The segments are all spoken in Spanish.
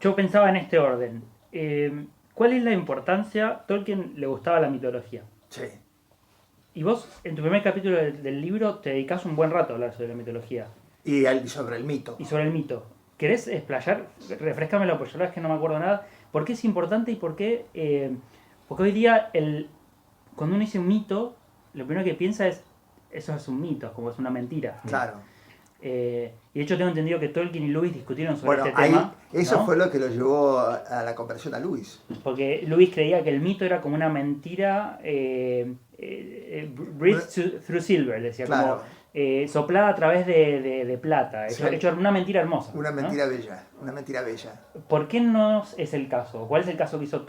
yo pensaba en este orden. ¿Cuál es la importancia? Tolkien le gustaba la mitología. Sí. Y vos, en tu primer capítulo del libro, te dedicás un buen rato a hablar sobre la mitología Y sobre el mito. y sobre el mito. ¿Querés explayar? Refrescámelo, porque yo la verdad es que no me acuerdo nada. ¿Por qué es importante y por qué? Porque hoy día, cuando uno dice un mito, lo primero que piensa es, eso es un mito, como es una mentira. Claro. Y de hecho tengo entendido que Tolkien y Lewis discutieron sobre Bueno, este ahí, tema, eso ¿no? fue lo que lo llevó a la conversión a Luis. Porque Lewis creía que el mito era como una mentira breathed through silver, decía, como Claro. soplada a través de plata, Sí. hecho una mentira hermosa, Una ¿no? mentira bella. Una mentira bella. ¿Por qué no es el caso? ¿Cuál es el caso que hizo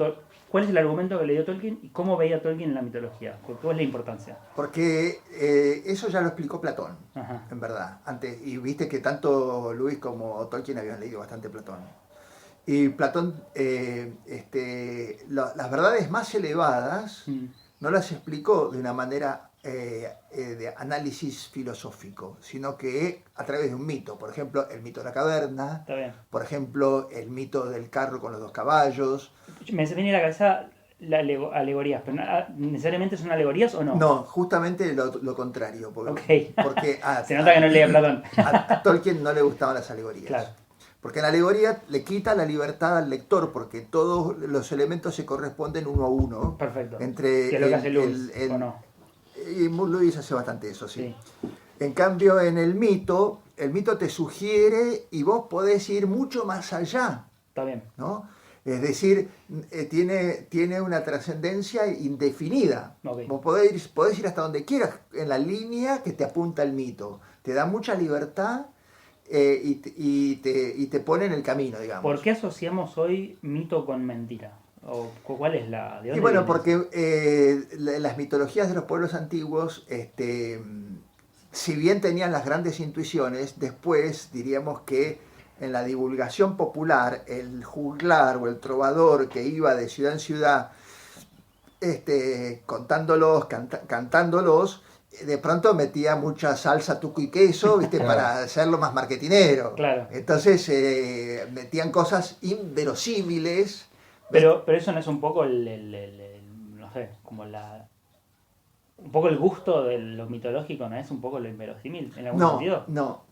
¿Cuál es el argumento que le dio Tolkien y cómo veía Tolkien en la mitología? ¿Cuál es la importancia? Porque eso ya lo explicó Platón, Ajá, en verdad. Antes, y viste que tanto Luis como Tolkien habían leído bastante Platón. Y Platón, las verdades más elevadas mm, no las explicó de una manera de análisis filosófico, sino que a través de un mito. Por ejemplo, el mito de la caverna, está bien. por ejemplo, el mito del carro con los dos caballos. Me viene a la cabeza alegorías, pero ¿necesariamente son alegorías o no? No, justamente lo contrario, Ok. porque Se nota que no leía Platón. a Tolkien no le gustaban las alegorías. Claro, Porque en la alegoría le quita la libertad al lector, porque todos los elementos se corresponden uno a uno. perfecto. Entre ¿Qué es lo que hace Lewis o no? y Luis hace bastante eso, sí. Sí, En cambio, en el mito te sugiere y vos podés ir mucho más allá, está bien. ¿no? Es decir, tiene una trascendencia indefinida. Ok. Vos podés ir hasta donde quieras en la línea que te apunta el mito. Te da mucha libertad y te pone en el camino, ¿Por digamos. qué asociamos hoy mito con mentira? ¿O cuál es ¿De Y dónde bueno, viene eso? porque las mitologías de los pueblos antiguos, si bien tenían las grandes intuiciones, después diríamos que en la divulgación popular, el juglar o el trovador que iba de ciudad en ciudad contándolos, cantándolos, de pronto metía mucha salsa, tuco y queso, ¿viste? Claro, Para hacerlo más marketinero. claro. Entonces metían cosas inverosímiles. ¿Ves? Pero eso no es un poco no sé, como un poco el gusto de lo mitológico, ¿no es un poco lo inverosímil en algún No, sentido? no.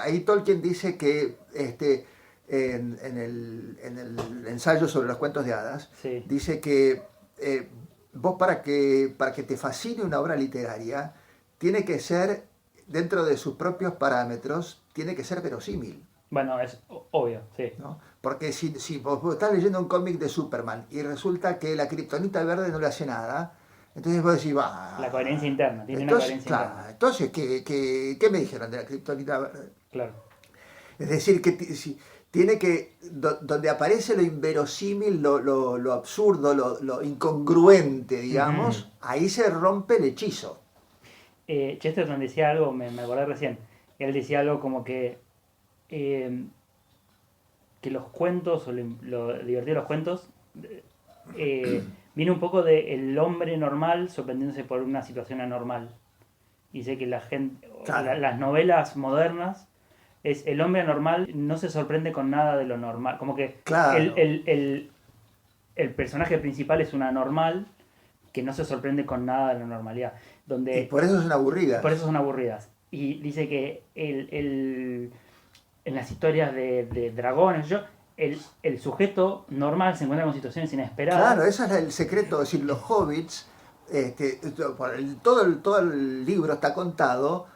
Ahí Tolkien dice que en el ensayo sobre los cuentos de hadas, Sí, dice que vos para que te fascine una obra literaria, tiene que ser, dentro de sus propios parámetros, tiene que ser verosímil. bueno, es obvio, sí. ¿No? Porque si vos estás leyendo un cómic de Superman y resulta que la kriptonita verde no le hace nada, entonces vos decís, La coherencia va. interna, tiene una Entonces, coherencia interna, claro, entonces, ¿qué me dijeron de la kriptonita verde? claro. Es decir, que si, tiene que, donde aparece lo inverosímil, lo absurdo, lo incongruente, Ujú. digamos, ahí se rompe el hechizo. Chesterton decía algo, me acordé recién. Él decía algo como eh, que los cuentos, o lo divertido de los cuentos, eh, viene un poco del hombre normal sorprendiéndose por una situación anormal. Dice que la gente, Claro, las novelas modernas, es el hombre normal no se sorprende con nada de lo normal. Como que el, claro. el, el, el personaje principal es una normal que no se sorprende con nada de la normalidad. Y Donde por eso son por aburridas. eso son aburridas. Y dice que en las historias de dragones, el sujeto normal se encuentra con situaciones Claro, inesperadas. ese es el secreto. Es decir, los hobbits, todo el libro está contado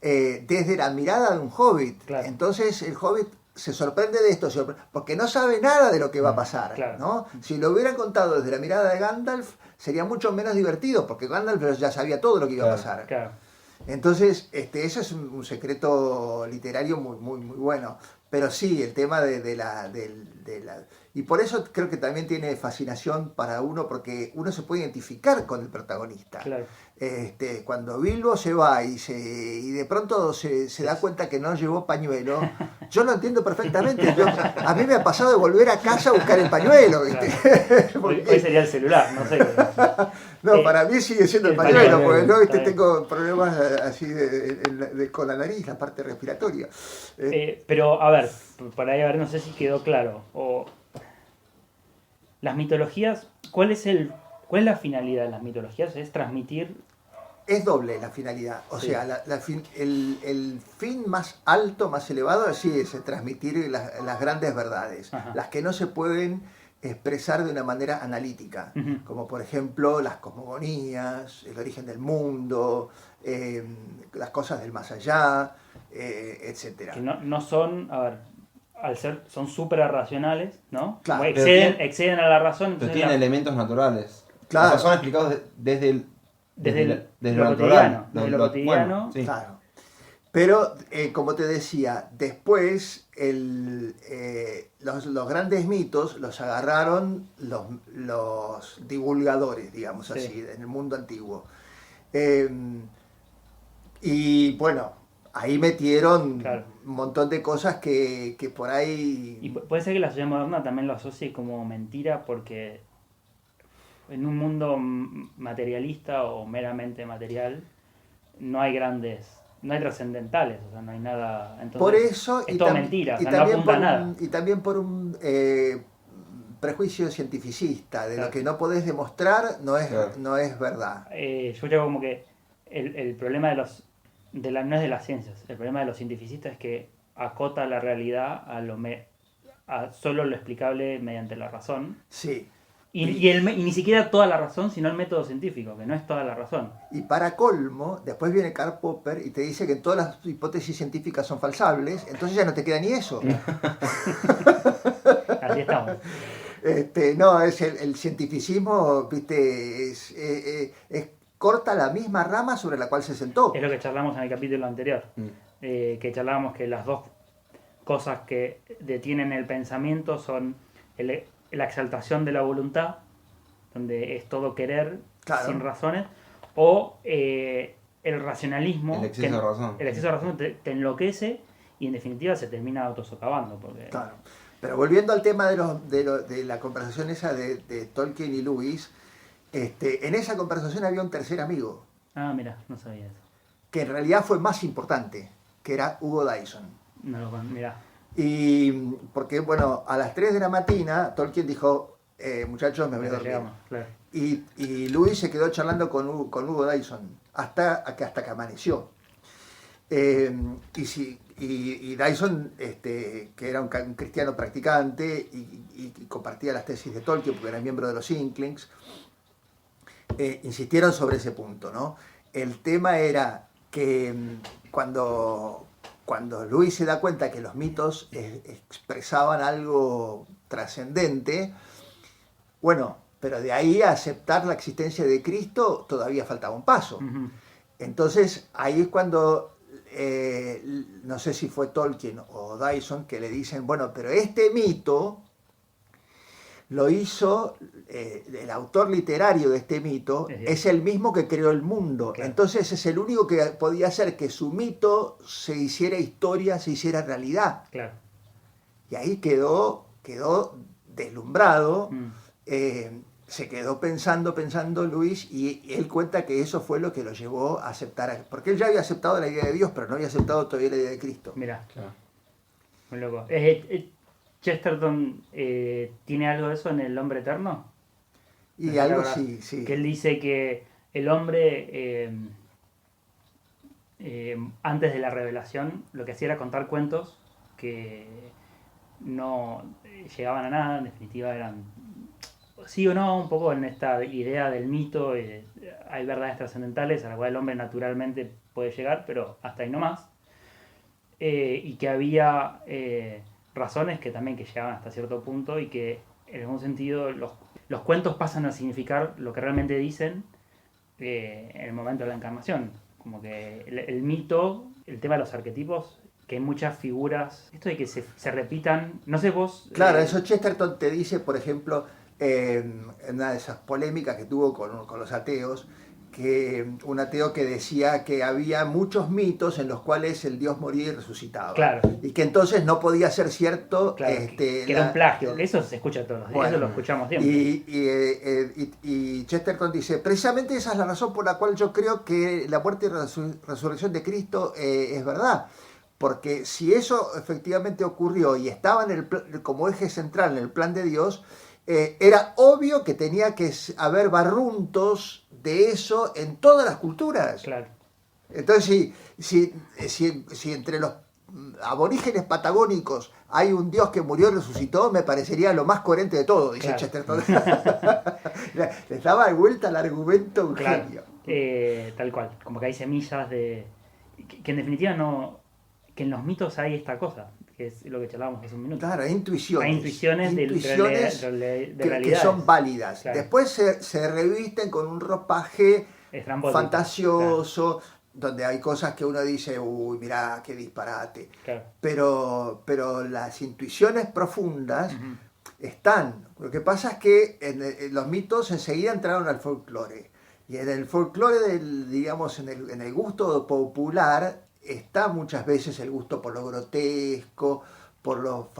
desde la mirada de un hobbit. Claro, Entonces el hobbit se sorprende de esto, porque no sabe nada de lo que va a pasar, claro, ¿no? Si lo hubieran contado desde la mirada de Gandalf, sería mucho menos divertido, porque Gandalf ya sabía todo lo que iba a Claro. pasar. claro. Entonces, eso es un secreto literario muy, muy, muy bueno. Pero sí, el tema de la. Y por eso creo que también tiene fascinación para uno, porque uno se puede identificar con el protagonista. Claro. cuando Bilbo se va y de pronto se da cuenta que no llevó pañuelo, yo lo entiendo perfectamente. A mí me ha pasado de volver a casa a buscar el pañuelo, ¿viste? Claro. Hoy sería el celular, no sé. No, para mí sigue siendo el pañuelo, porque no, ¿viste? Tengo problemas así con la nariz, la parte respiratoria. Pero, a ver, para ahí a ver, no sé si quedó claro. Las mitologías, ¿cuál es la finalidad de las mitologías? Es transmitir. Es doble la finalidad, o sea, el fin más alto, más elevado, sí, es transmitir las grandes verdades, Ajá. las que no se pueden expresar de una manera analítica, como por ejemplo las cosmogonías, el origen del mundo, las cosas del más allá, etcétera. Que no son, a ver, son súper racionales, ¿no? Claro. Como exceden a la razón. Pero tienen elementos naturales. Claro. O sea, son explicados desde lo cotidiano. natural. Desde lo cotidiano. Bueno, sí. Claro. Pero, como te decía, después los grandes mitos los agarraron los divulgadores, digamos Sí. así, en el mundo antiguo. Y bueno, ahí metieron Claro. un montón de cosas que por Y ahí... puede ser que la sociedad moderna también lo asocie como mentira porque en un mundo materialista o meramente material no hay trascendentales, o sea, no hay nada. Entonces, Por eso, es todo mentira, o sea, no apunta a nada. y también por un prejuicio cientificista, de Claro. lo que no podés demostrar no es, Claro. no es verdad. Yo creo como que el problema no es de las ciencias, el problema de los cientificistas es que acota la realidad a solo lo explicable mediante la razón. Sí. Y ni siquiera toda la razón, sino el método científico, que no es toda la razón. Y para colmo, después viene Karl Popper y te dice que todas las hipótesis científicas son falsables, entonces ya no te queda ni eso. Así estamos. No, es el cientificismo, viste, es corta la misma rama sobre la cual se sentó. Es lo que charlamos en el capítulo anterior, que charlábamos que las dos cosas que detienen el pensamiento son la exaltación de la voluntad, donde es todo querer, Claro. sin razones, o el racionalismo, El exceso de razón. El exceso de razón te enloquece y en definitiva se termina autosocavando. Porque... Claro. Pero volviendo al tema de la conversación esa de Tolkien y Lewis, en esa conversación había un tercer amigo, Ah, mira, no sabía eso. que en realidad fue más importante, que era Hugo Dyson. Mira. Y porque, bueno, a las 3 de la mañana, Tolkien dijo, muchachos, me voy a dormir. Claro. Y Lewis se quedó charlando con Hugo Dyson hasta que amaneció. Y Dyson, que era un cristiano practicante y compartía las tesis de Tolkien porque era miembro de los Inklings, insistieron sobre ese punto, ¿no? El tema era que cuando Lewis se da cuenta que los mitos expresaban algo trascendente, bueno, pero de ahí a aceptar la existencia de Cristo todavía faltaba un paso. Uh-huh. Entonces ahí es cuando, no sé si fue Tolkien o Dyson, que le dicen, bueno, pero este mito lo hizo, el autor literario de este mito es el mismo que creó el mundo. Claro. Entonces es el único que podía hacer que su mito se hiciera historia, se hiciera realidad. Claro. Y ahí quedó deslumbrado. Se quedó pensando Luis, y él cuenta que eso fue lo que lo llevó a aceptar, porque él ya había aceptado la idea de Dios, pero no había aceptado todavía la idea de Cristo. Mira, claro. Muy loco. Chesterton tiene algo de eso en El Hombre Eterno. Y algo sí. Que él dice que el hombre, antes de la revelación, lo que hacía era contar cuentos que no llegaban a nada, en definitiva eran... Sí o no, un poco en esta idea del mito, hay verdades trascendentales a las cuales el hombre naturalmente puede llegar, pero hasta ahí no más. Y que había razones que llegaban hasta cierto punto y que en algún sentido los cuentos pasan a significar lo que realmente dicen en el momento de la encarnación. Como que el mito, el tema de los arquetipos, que hay muchas figuras, esto de que se repitan, no sé vos... Claro, eso Chesterton te dice, por ejemplo... en una de esas polémicas que tuvo con los ateos, un ateo que decía que había muchos mitos en los cuales el Dios moría y resucitaba. Claro. Y que entonces no podía ser cierto. Claro, que era un plagio, que eso se escucha todos los días, Bueno, eso lo escuchamos siempre. Y Chesterton dice, precisamente esa es la razón por la cual yo creo que la muerte y resurrección de Cristo es verdad. Porque si eso efectivamente ocurrió y estaba como eje central en el plan de Dios, era obvio que tenía que haber barruntos de eso en todas las culturas. Claro. Entonces, si entre los aborígenes patagónicos hay un Dios que murió y resucitó, me parecería lo más coherente de todo, dice Claro. Chesterton. Le daba vuelta al argumento un Claro. genio. Tal cual, como que hay semillas de... que en definitiva no... que en los mitos hay esta cosa, que es lo que charlábamos hace un minuto. Claro, hay intuiciones. Hay intuiciones de que realidades. son válidas. Claro. Después se revisten con un ropaje Estrambótico. fantasioso, donde hay cosas que uno dice, uy, mirá, qué disparate. Claro. Pero las intuiciones profundas Ujú. están. Lo que pasa es que en los mitos enseguida entraron al folclore. Y en el folclore, digamos, en el gusto popular, está muchas veces el gusto por lo grotesco, por lo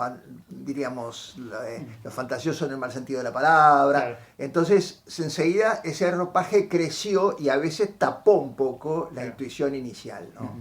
fantasioso en el mal sentido de la palabra. Claro. Entonces, enseguida ese ropaje creció y a veces tapó un poco la Claro. intuición inicial, ¿no? Ujú.